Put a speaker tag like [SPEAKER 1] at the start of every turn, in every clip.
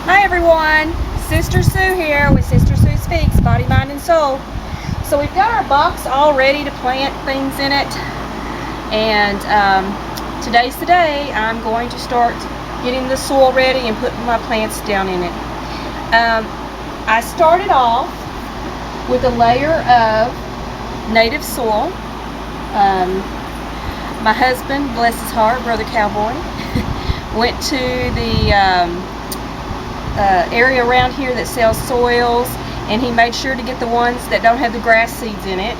[SPEAKER 1] Hi everyone, Sister Sue here with Sister Sue Speaks, Body, Mind, and Soul. So we've got our box all ready to plant things in it, and today's the day I'm going to start getting the soil ready and putting my plants down in it. I started off with a layer of native soil. My husband, bless his heart, Brother Cowboy, went to the area around here that sells soils, and he made sure to get the ones that don't have the grass seeds in it.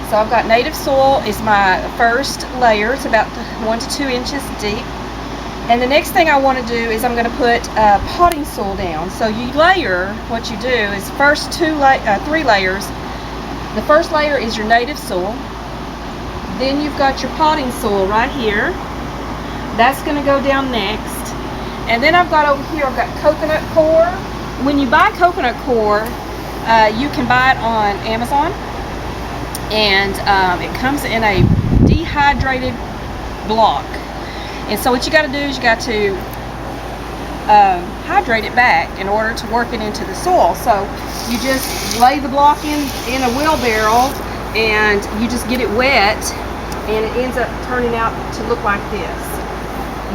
[SPEAKER 1] So I've got native soil is my first layer. It's about 1 to 2 inches deep. And the next thing I want to do is I'm going to put potting soil down. So you layer, what you do is first 3 layers. The first layer is your native soil. Then you've got your potting soil right here. That's going to go down next. And then I've got over here, I've got coconut coir. When you buy coconut coir, you can buy it on Amazon. And it comes in a dehydrated block. And so what you got to do is you got to hydrate it back in order to work it into the soil. So you just lay the block in a wheelbarrow and you just get it wet, and it ends up turning out to look like this.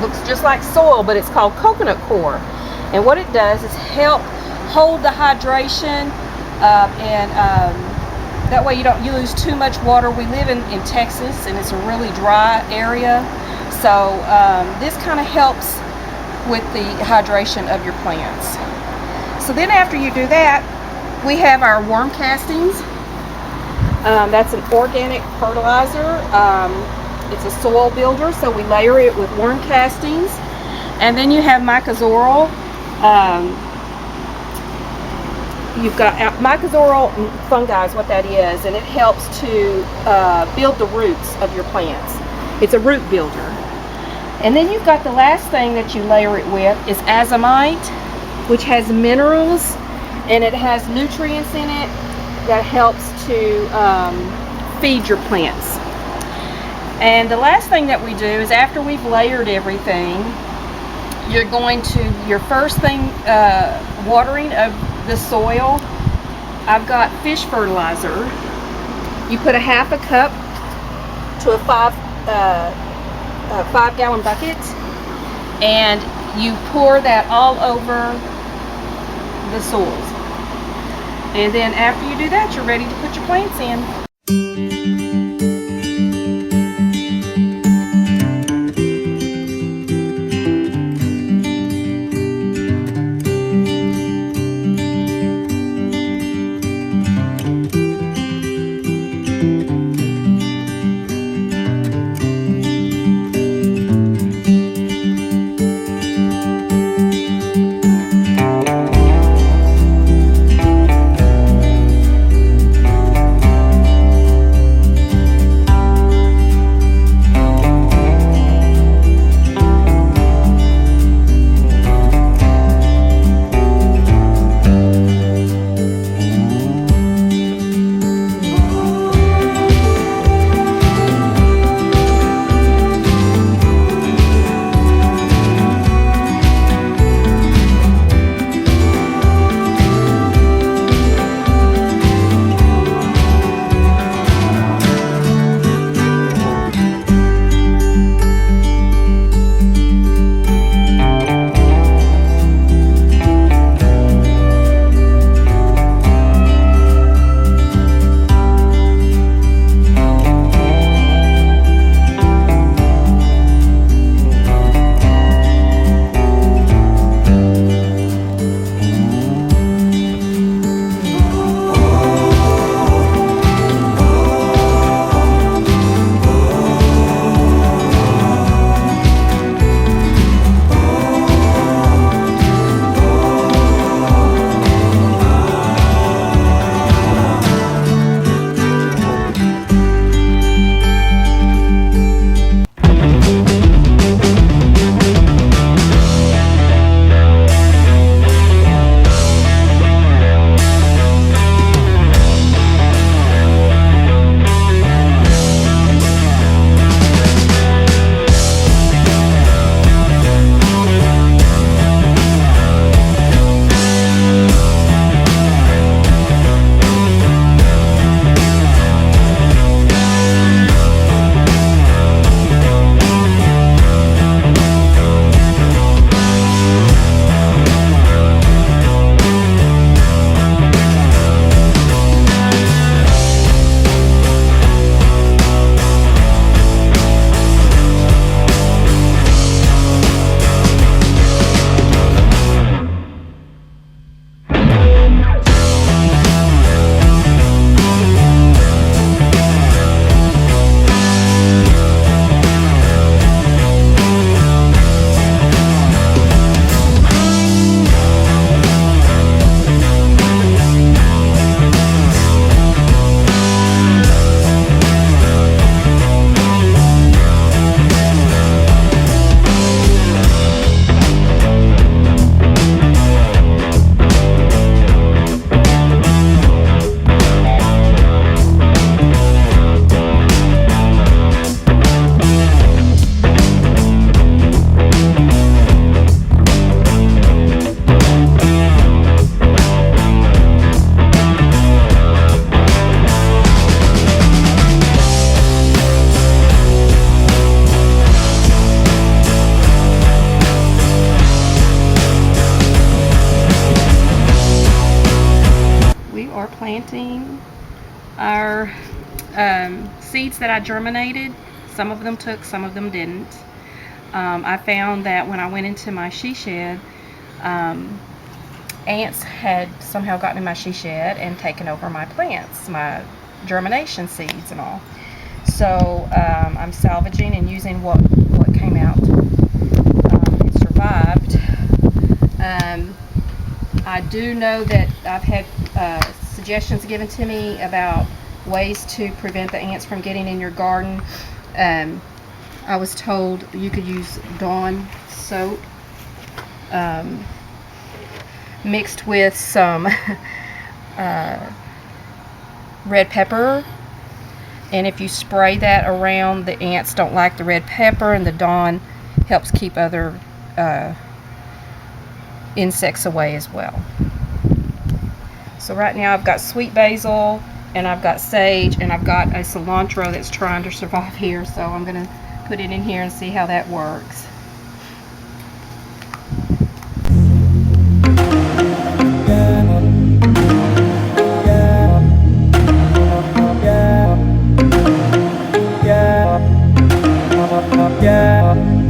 [SPEAKER 1] Looks just like soil, but it's called coconut coir. And what it does is help hold the hydration, and that way you don't lose too much water. We live in Texas, and it's a really dry area, so this kind of helps with the hydration of your plants. So then after you do that, we have our worm castings. That's an organic fertilizer. It's a soil builder, so we layer it with worm castings. And then you have mycorrhizal. You've got mycorrhizal fungi is what that is, and it helps to build the roots of your plants. It's a root builder. And then you've got the last thing that you layer it with is azomite, which has minerals, and it has nutrients in it that helps to feed your plants. And the last thing that we do is after we've layered everything, you're going to, your first thing, watering of the soil. I've got fish fertilizer. You put a half a cup to a 5 gallon bucket, and you pour that all over the soils. And then after you do that, you're ready to put your plants in. seeds that I germinated. Some of them took, some of them didn't. I found that when I went into my she shed, ants had somehow gotten in my she shed and taken over my plants, my germination seeds and all. So I'm salvaging and using what came out and survived. I do know that I've had suggestions given to me about ways to prevent the ants from getting in your garden. I was told you could use Dawn soap mixed with some red pepper, and if you spray that around, the ants don't like the red pepper, and the Dawn helps keep other insects away as well. So right now I've got sweet basil, and I've got sage, and I've got a cilantro that's trying to survive here, so I'm going to put it in here and see how that works.
[SPEAKER 2] Yeah.